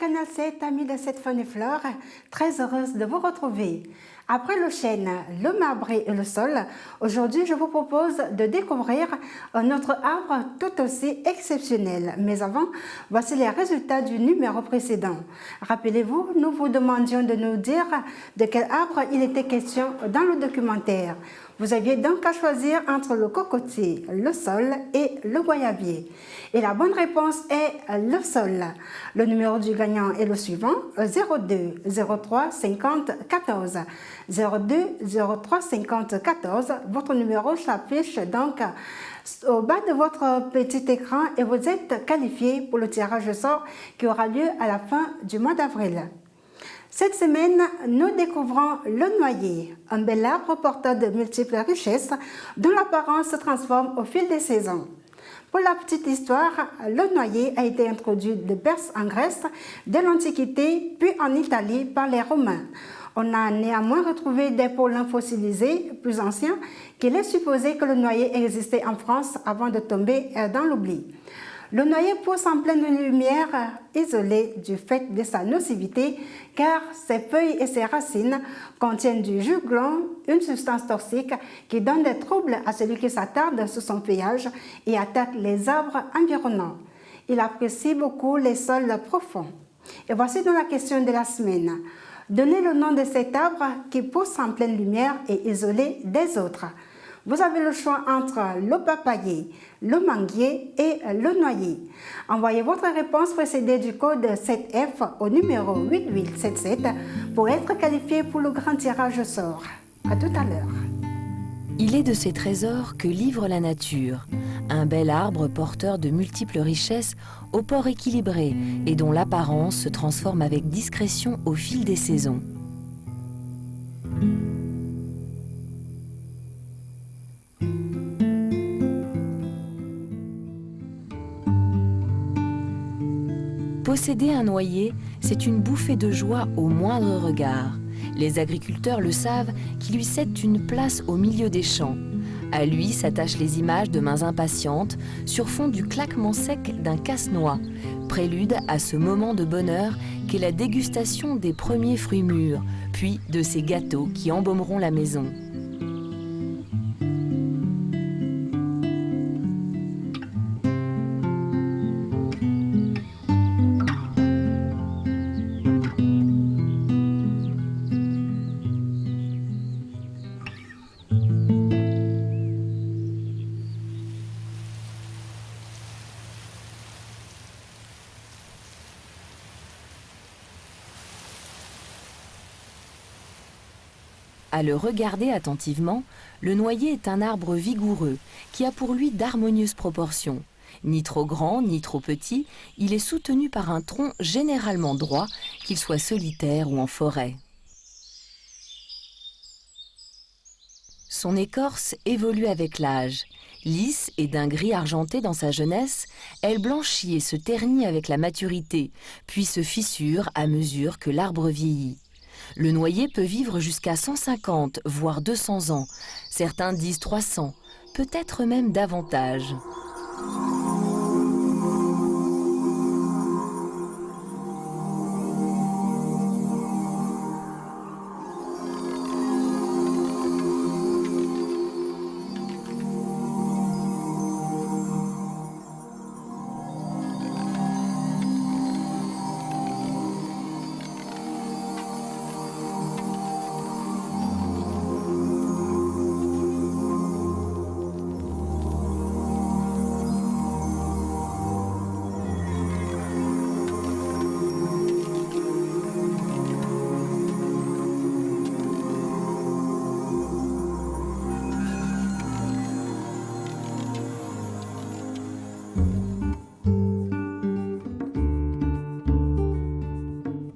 Canal 7, amis de cette faune et flore, très heureuse de vous retrouver. Après le chêne, le marbré et le sol, aujourd'hui je vous propose de découvrir un autre arbre tout aussi exceptionnel. Mais avant, voici les résultats du numéro précédent. Rappelez-vous, nous vous demandions de nous dire de quel arbre il était question dans le documentaire. Vous aviez donc à choisir entre le cocotier, le sol et le goyavier. Et la bonne réponse est le sol. Le numéro du gagnant est le suivant, 02 03 50 14. 02 03 50 14. Votre numéro s'affiche donc au bas de votre petit écran et vous êtes qualifié pour le tirage au sort qui aura lieu à la fin du mois d'avril. Cette semaine, nous découvrons le noyer, un bel arbre porteur de multiples richesses dont l'apparence se transforme au fil des saisons. Pour la petite histoire, le noyer a été introduit de Perse en Grèce dès l'Antiquité, puis en Italie par les Romains. On a néanmoins retrouvé des pollens fossilisés plus anciens qu'il est supposé que le noyer existait en France avant de tomber dans l'oubli. Le noyer pousse en pleine lumière, isolé du fait de sa nocivité, car ses feuilles et ses racines contiennent du jus gland, une substance toxique qui donne des troubles à celui qui s'attarde sur son feuillage et attaque les arbres environnants. Il apprécie beaucoup les sols profonds. Et voici donc la question de la semaine. Donnez le nom de cet arbre qui pousse en pleine lumière et isolé des autres. Vous avez le choix entre le papayer, le manguier et le noyer. Envoyez votre réponse précédée du code 7F au numéro 8877 pour être qualifié pour le grand tirage au sort. À tout à l'heure. Il est de ces trésors que livre la nature. Un bel arbre porteur de multiples richesses au port équilibré et dont l'apparence se transforme avec discrétion au fil des saisons. Posséder un noyer, c'est une bouffée de joie au moindre regard. Les agriculteurs le savent qui lui cèdent une place au milieu des champs. À lui s'attachent les images de mains impatientes sur fond du claquement sec d'un casse-noix, prélude à ce moment de bonheur qu'est la dégustation des premiers fruits mûrs, puis de ces gâteaux qui embaumeront la maison. À le regarder attentivement, le noyer est un arbre vigoureux qui a pour lui d'harmonieuses proportions. Ni trop grand, ni trop petit, il est soutenu par un tronc généralement droit, qu'il soit solitaire ou en forêt. Son écorce évolue avec l'âge. Lisse et d'un gris argenté dans sa jeunesse, elle blanchit et se ternit avec la maturité, puis se fissure à mesure que l'arbre vieillit. Le noyer peut vivre jusqu'à 150, voire 200 ans. Certains disent 300, peut-être même davantage.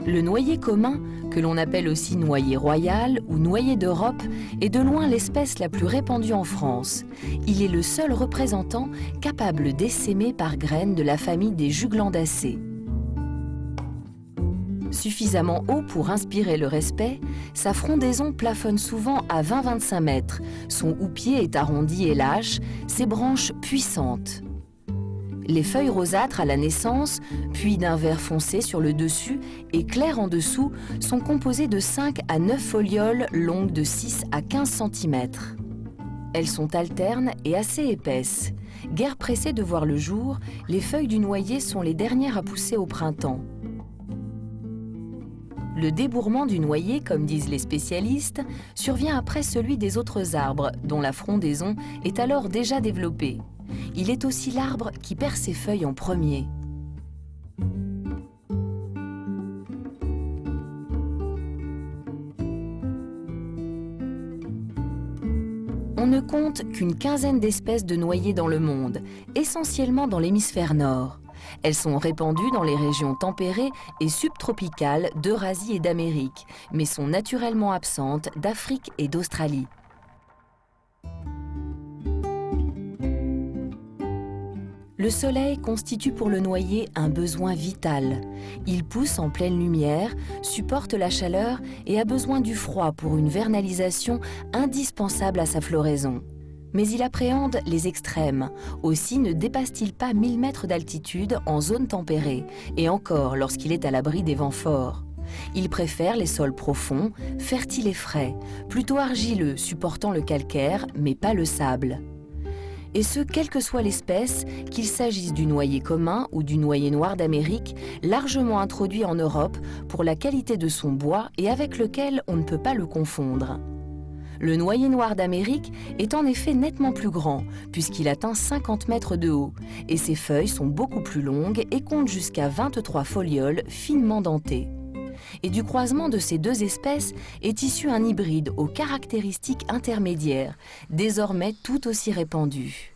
Le noyer commun, que l'on appelle aussi noyer royal ou noyer d'Europe, est de loin l'espèce la plus répandue en France. Il est le seul représentant capable d'essaimer par graines de la famille des juglandacées. Suffisamment haut pour inspirer le respect, sa frondaison plafonne souvent à 20-25 mètres. Son houppier est arrondi et lâche, ses branches puissantes. Les feuilles rosâtres à la naissance, puis d'un vert foncé sur le dessus et clair en dessous, sont composées de 5 à 9 folioles longues de 6 à 15 cm. Elles sont alternes et assez épaisses. Guère pressées de voir le jour, les feuilles du noyer sont les dernières à pousser au printemps. Le débourrement du noyer, comme disent les spécialistes, survient après celui des autres arbres, dont la frondaison est alors déjà développée. Il est aussi l'arbre qui perd ses feuilles en premier. On ne compte qu'une quinzaine d'espèces de noyers dans le monde, essentiellement dans l'hémisphère nord. Elles sont répandues dans les régions tempérées et subtropicales d'Eurasie et d'Amérique, mais sont naturellement absentes d'Afrique et d'Australie. Le soleil constitue pour le noyer un besoin vital. Il pousse en pleine lumière, supporte la chaleur et a besoin du froid pour une vernalisation indispensable à sa floraison. Mais il appréhende les extrêmes. Aussi ne dépasse-t-il pas 1000 mètres d'altitude en zone tempérée, et encore lorsqu'il est à l'abri des vents forts. Il préfère les sols profonds, fertiles et frais, plutôt argileux, supportant le calcaire, mais pas le sable. Et ce, quelle que soit l'espèce, qu'il s'agisse du noyer commun ou du noyer noir d'Amérique, largement introduit en Europe pour la qualité de son bois et avec lequel on ne peut pas le confondre. Le noyer noir d'Amérique est en effet nettement plus grand, puisqu'il atteint 50 mètres de haut, et ses feuilles sont beaucoup plus longues et comptent jusqu'à 23 folioles finement dentées. Et du croisement de ces deux espèces est issu un hybride aux caractéristiques intermédiaires, désormais tout aussi répandu.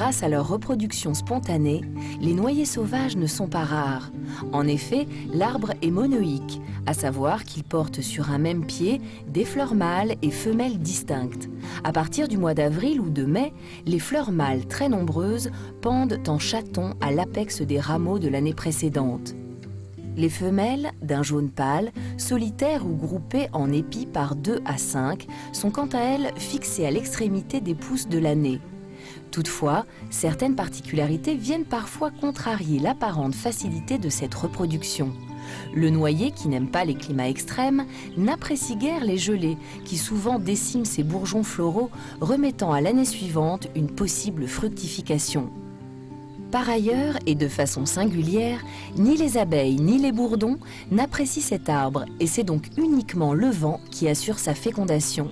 Grâce à leur reproduction spontanée, les noyers sauvages ne sont pas rares. En effet, l'arbre est monoïque, à savoir qu'il porte sur un même pied des fleurs mâles et femelles distinctes. À partir du mois d'avril ou de mai, les fleurs mâles très nombreuses pendent en chaton à l'apex des rameaux de l'année précédente. Les femelles, d'un jaune pâle, solitaires ou groupées en épis par 2 à 5, sont quant à elles fixées à l'extrémité des pousses de l'année. Toutefois, certaines particularités viennent parfois contrarier l'apparente facilité de cette reproduction. Le noyer, qui n'aime pas les climats extrêmes, n'apprécie guère les gelées, qui souvent déciment ses bourgeons floraux, remettant à l'année suivante une possible fructification. Par ailleurs, et de façon singulière, ni les abeilles ni les bourdons n'apprécient cet arbre, et c'est donc uniquement le vent qui assure sa fécondation.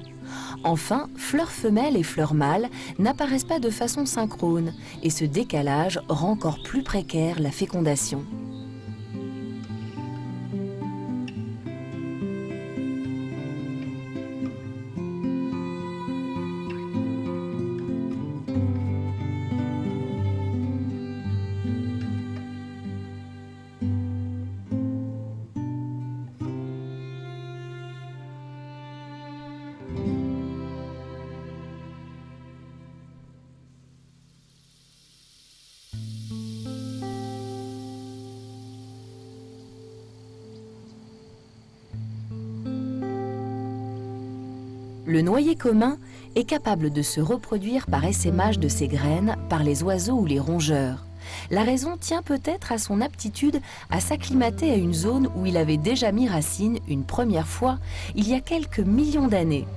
Enfin, fleurs femelles et fleurs mâles n'apparaissent pas de façon synchrone, et ce décalage rend encore plus précaire la fécondation. Le noyer commun est capable de se reproduire par essaimage de ses graines par les oiseaux ou les rongeurs. La raison tient peut-être à son aptitude à s'acclimater à une zone où il avait déjà mis racine une première fois il y a quelques millions d'années.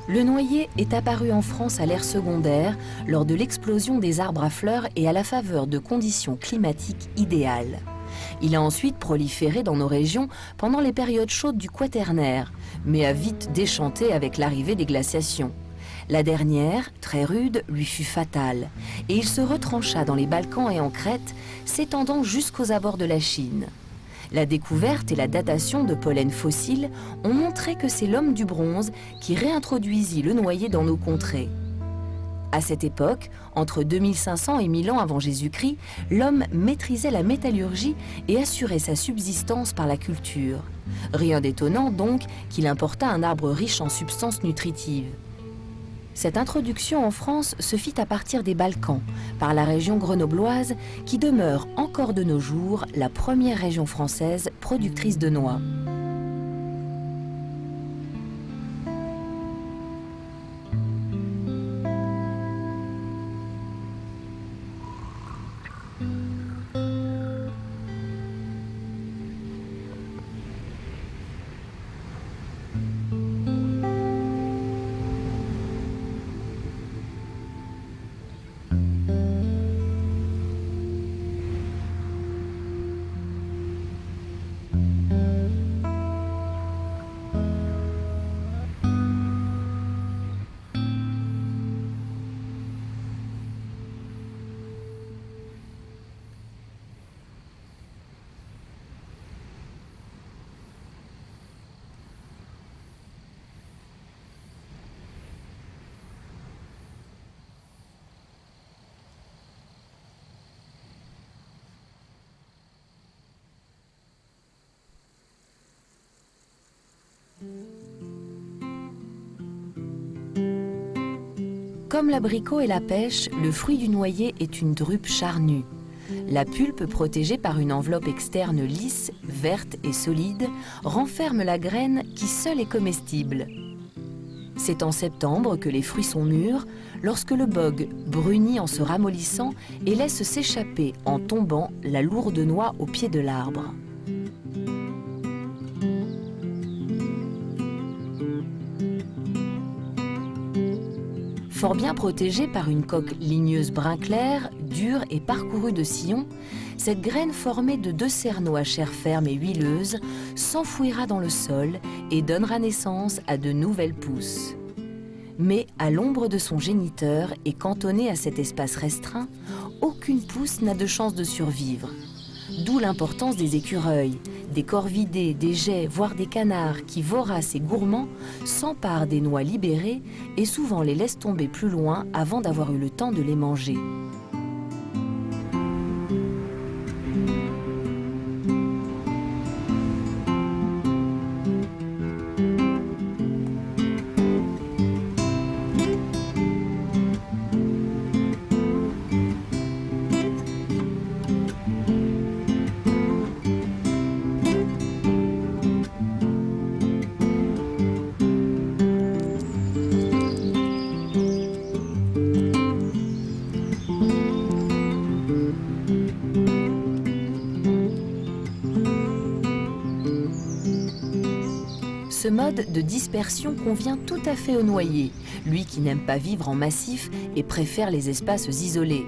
Le noyer est apparu en France à l'ère secondaire lors de l'explosion des arbres à fleurs et à la faveur de conditions climatiques idéales. Il a ensuite proliféré dans nos régions pendant les périodes chaudes du Quaternaire, mais a vite déchanté avec l'arrivée des glaciations. La dernière, très rude, lui fut fatale, et il se retrancha dans les Balkans et en Crète, s'étendant jusqu'aux abords de la Chine. La découverte et la datation de pollen fossiles ont montré que c'est l'homme du bronze qui réintroduisit le noyer dans nos contrées. À cette époque, entre 2500 et 1000 ans avant Jésus-Christ, l'homme maîtrisait la métallurgie et assurait sa subsistance par la culture. Rien d'étonnant donc qu'il importât un arbre riche en substances nutritives. Cette introduction en France se fit à partir des Balkans, par la région grenobloise, qui demeure encore de nos jours la première région française productrice de noix. Comme l'abricot et la pêche, le fruit du noyer est une drupe charnue. La pulpe, protégée par une enveloppe externe lisse, verte et solide, renferme la graine qui seule est comestible. C'est en septembre que les fruits sont mûrs, lorsque le bog brunit en se ramollissant et laisse s'échapper en tombant la lourde noix au pied de l'arbre. Fort bien protégée par une coque ligneuse brun clair, dure et parcourue de sillons, cette graine formée de 2 cerneaux à chair ferme et huileuse s'enfouira dans le sol et donnera naissance à de nouvelles pousses. Mais à l'ombre de son géniteur et cantonnée à cet espace restreint, aucune pousse n'a de chance de survivre. D'où l'importance des écureuils, des corvidés, des geais, voire des canards qui, voraces et gourmands, s'emparent des noix libérées et souvent les laissent tomber plus loin avant d'avoir eu le temps de les manger. Ce mode de dispersion convient tout à fait au noyer, lui qui n'aime pas vivre en massif et préfère les espaces isolés.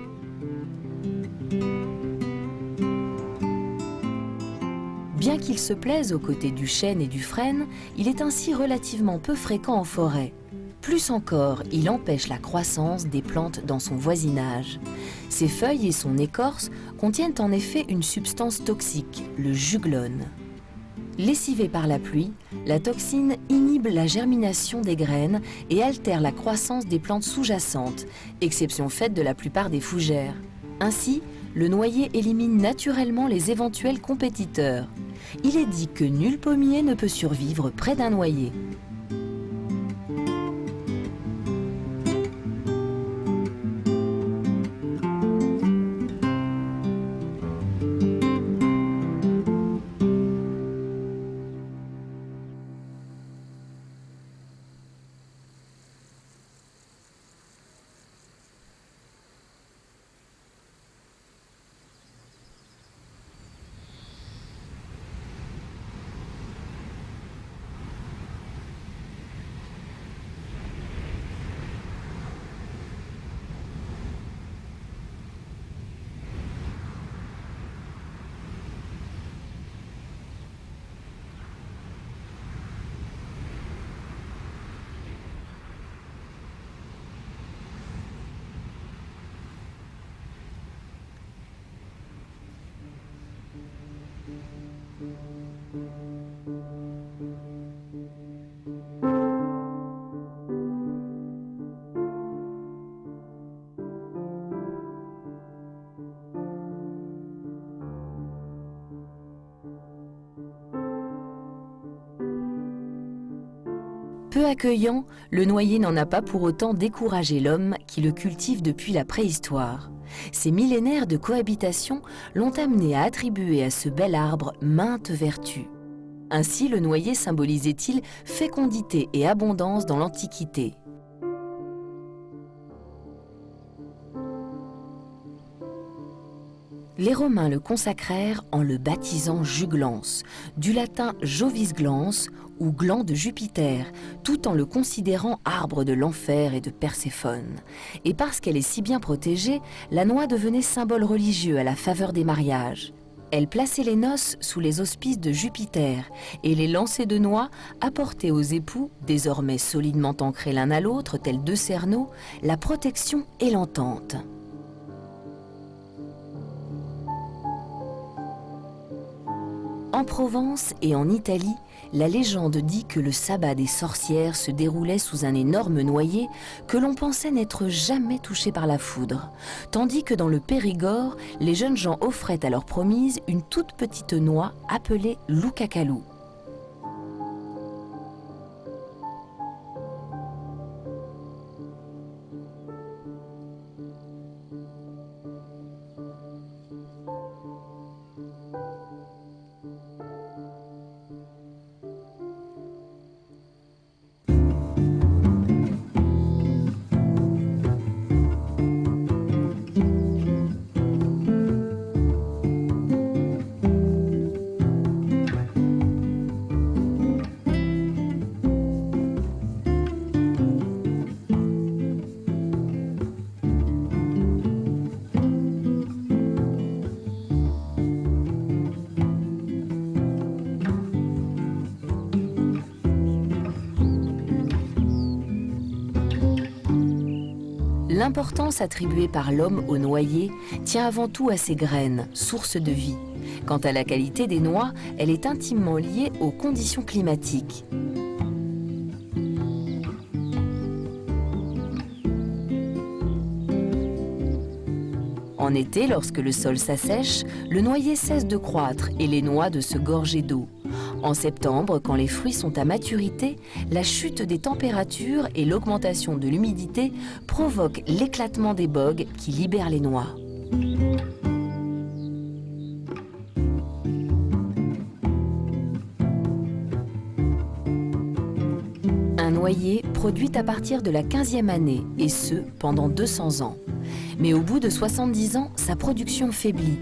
Bien qu'il se plaise aux côtés du chêne et du frêne, il est ainsi relativement peu fréquent en forêt. Plus encore, il empêche la croissance des plantes dans son voisinage. Ses feuilles et son écorce contiennent en effet une substance toxique, le juglone. Lessivée par la pluie, la toxine inhibe la germination des graines et altère la croissance des plantes sous-jacentes, exception faite de la plupart des fougères. Ainsi, le noyer élimine naturellement les éventuels compétiteurs. Il est dit que nul pommier ne peut survivre près d'un noyer. Peu accueillant, le noyer n'en a pas pour autant découragé l'homme qui le cultive depuis la préhistoire. Ces millénaires de cohabitation l'ont amené à attribuer à ce bel arbre maintes vertus. Ainsi, le noyer symbolisait-il fécondité et abondance dans l'Antiquité. Les Romains le consacrèrent en le baptisant Juglans, du latin Jovis glans ou gland de Jupiter, tout en le considérant arbre de l'enfer et de Perséphone. Et parce qu'elle est si bien protégée, la noix devenait symbole religieux à la faveur des mariages. Elle plaçait les noces sous les auspices de Jupiter et les lancers de noix apportaient aux époux, désormais solidement ancrés l'un à l'autre, tels deux cerneaux, la protection et l'entente. En Provence et en Italie, la légende dit que le sabbat des sorcières se déroulait sous un énorme noyer que l'on pensait n'être jamais touché par la foudre, tandis que dans le Périgord, les jeunes gens offraient à leur promise une toute petite noix appelée loucacalou. L'importance attribuée par l'homme au noyer tient avant tout à ses graines, source de vie. Quant à la qualité des noix, elle est intimement liée aux conditions climatiques. En été, lorsque le sol s'assèche, le noyer cesse de croître et les noix de se gorger d'eau. En septembre, quand les fruits sont à maturité, la chute des températures et l'augmentation de l'humidité provoquent l'éclatement des bogues qui libèrent les noix. Un noyer produit à partir de la 15e année, et ce, pendant 200 ans. Mais au bout de 70 ans, sa production faiblit.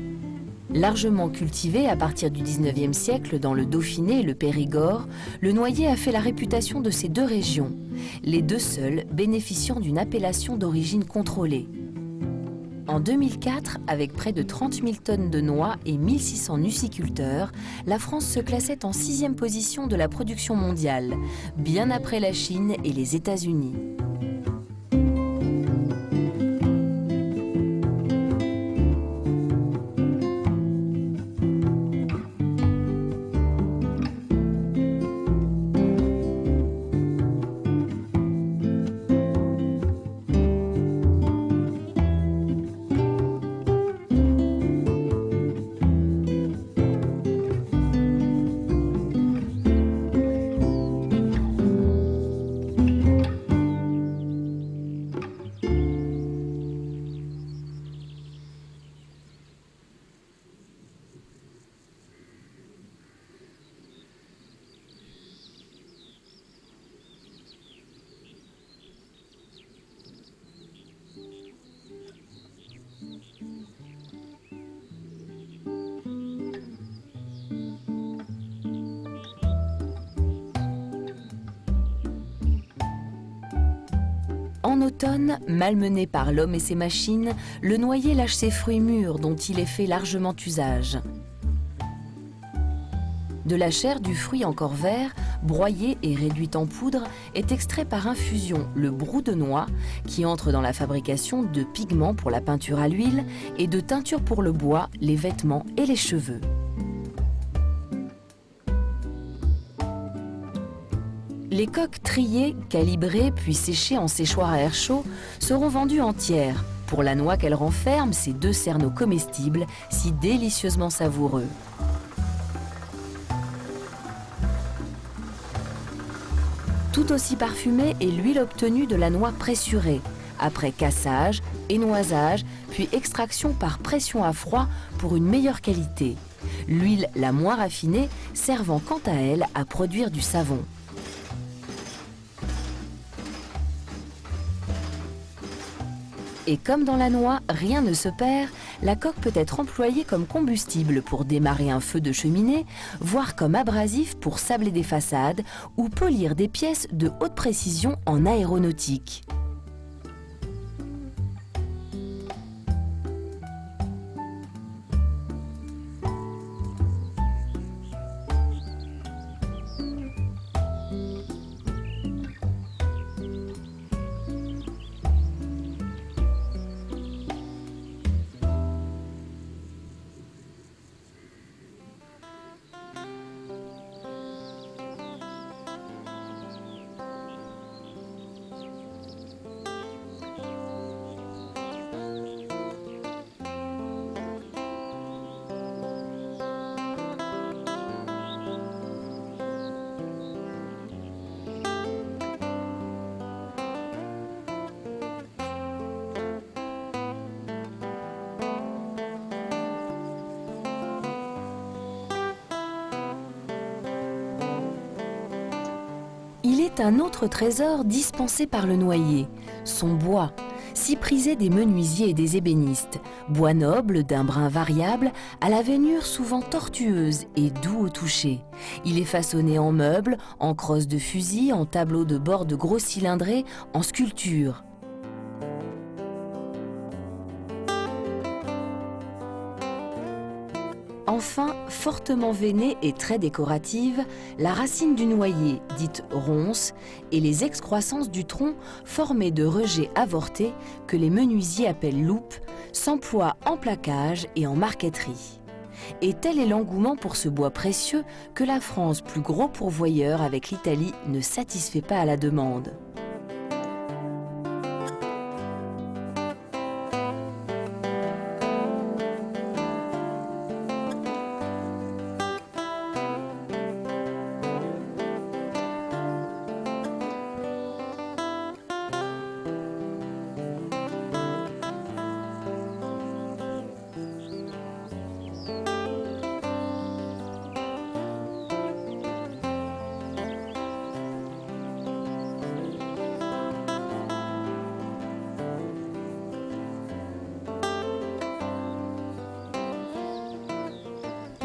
Largement cultivé à partir du 19e siècle dans le Dauphiné et le Périgord, le noyer a fait la réputation de ces deux régions, les deux seules bénéficiant d'une appellation d'origine contrôlée. En 2004, avec près de 30 000 tonnes de noix et 1600 nuciculteurs, la France se classait en 6e position de la production mondiale, bien après la Chine et les États-Unis. En automne, malmené par l'homme et ses machines, le noyer lâche ses fruits mûrs dont il est fait largement usage. De la chair du fruit encore vert, broyée et réduite en poudre, est extrait par infusion le brou de noix qui entre dans la fabrication de pigments pour la peinture à l'huile et de teinture pour le bois, les vêtements et les cheveux. Les coques triées, calibrées puis séchées en séchoir à air chaud seront vendues entières pour la noix qu'elles renferment, ces deux cerneaux comestibles si délicieusement savoureux. Tout aussi parfumée est l'huile obtenue de la noix pressurée, après cassage, énoisage, puis extraction par pression à froid pour une meilleure qualité. L'huile la moins raffinée servant quant à elle à produire du savon. Et comme dans la noix, rien ne se perd, la coque peut être employée comme combustible pour démarrer un feu de cheminée, voire comme abrasif pour sabler des façades ou polir des pièces de haute précision en aéronautique. Il est un autre trésor dispensé par le noyer, son bois, si prisé des menuisiers et des ébénistes, bois noble d'un brin variable, à la veinure souvent tortueuse et doux au toucher. Il est façonné en meubles, en crosses de fusil, en tableaux de bord de gros cylindrés, en sculptures. Enfin, fortement veinée et très décorative, la racine du noyer, dite ronce, et les excroissances du tronc, formées de rejets avortés, que les menuisiers appellent loupes, s'emploient en plaquage et en marqueterie. Et tel est l'engouement pour ce bois précieux que la France, plus gros pourvoyeur avec l'Italie, ne satisfait pas à la demande.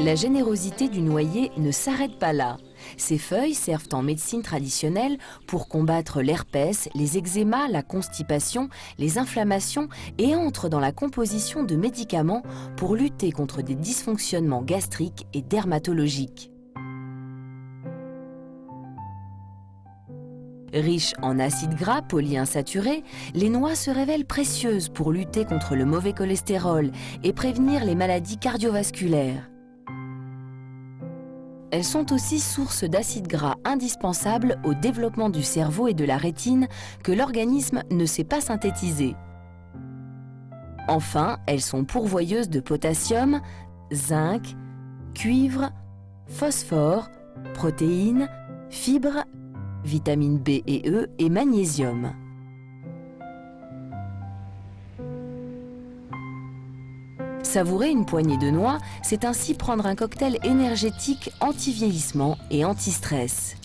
La générosité du noyer ne s'arrête pas là. Ses feuilles servent en médecine traditionnelle pour combattre l'herpès, les eczémas, la constipation, les inflammations et entrent dans la composition de médicaments pour lutter contre des dysfonctionnements gastriques et dermatologiques. Riches en acides gras polyinsaturés, les noix se révèlent précieuses pour lutter contre le mauvais cholestérol et prévenir les maladies cardiovasculaires. Elles sont aussi source d'acides gras indispensables au développement du cerveau et de la rétine que l'organisme ne sait pas synthétiser. Enfin, elles sont pourvoyeuses de potassium, zinc, cuivre, phosphore, protéines, fibres, vitamines B et E et magnésium. Savourer une poignée de noix, c'est ainsi prendre un cocktail énergétique anti-vieillissement et anti-stress.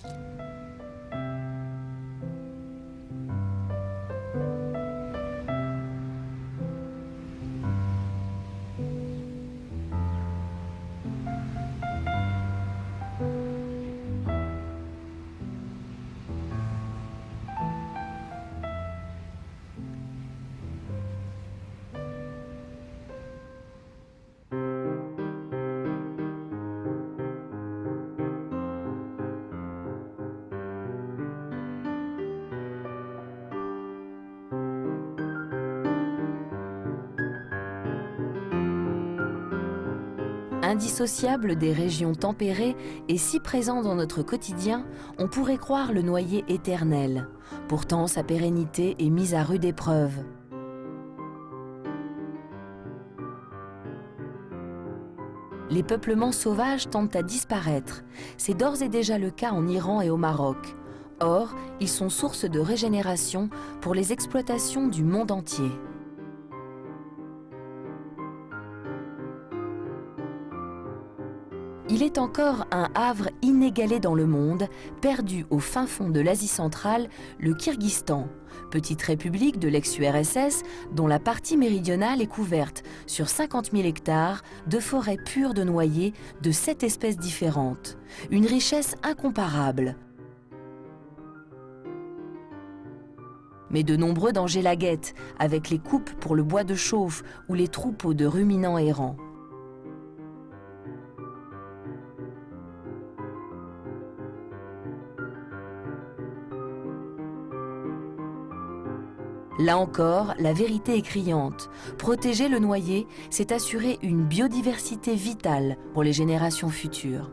Indissociable des régions tempérées et si présent dans notre quotidien, on pourrait croire le noyer éternel. Pourtant, sa pérennité est mise à rude épreuve. Les peuplements sauvages tendent à disparaître. C'est d'ores et déjà le cas en Iran et au Maroc. Or, ils sont source de régénération pour les exploitations du monde entier. Il est encore un havre inégalé dans le monde, perdu au fin fond de l'Asie centrale, le Kirghizistan, petite république de l'ex-URSS dont la partie méridionale est couverte, sur 50 000 hectares, de forêts pures de noyers de 7 espèces différentes. Une richesse incomparable. Mais de nombreux dangers la guettent, avec les coupes pour le bois de chauffe ou les troupeaux de ruminants errants. Là encore, la vérité est criante. Protéger le noyer, c'est assurer une biodiversité vitale pour les générations futures.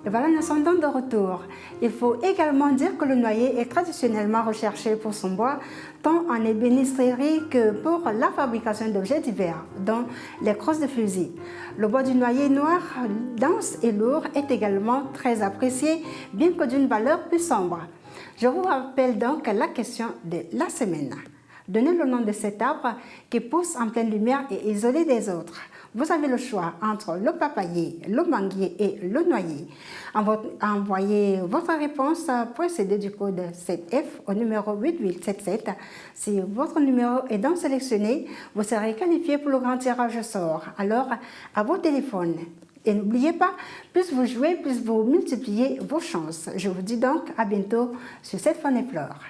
Et voilà, nous sommes donc de retour. Il faut également dire que le noyer est traditionnellement recherché pour son bois, tant en ébénisterie que pour la fabrication d'objets divers, dont les crosses de fusil. Le bois du noyer noir, dense et lourd, est également très apprécié, bien que d'une valeur plus sombre. Je vous rappelle donc la question de la semaine. Donnez le nom de cet arbre qui pousse en pleine lumière et isolé des autres. Vous avez le choix entre le papayer, le manguier et le noyer. Envoyez votre réponse précédée du code 7F au numéro 8877. Si votre numéro est donc sélectionné, vous serez qualifié pour le grand tirage au sort. Alors, à vos téléphones. Et n'oubliez pas, plus vous jouez, plus vous multipliez vos chances. Je vous dis donc à bientôt sur cette Faune et Flore.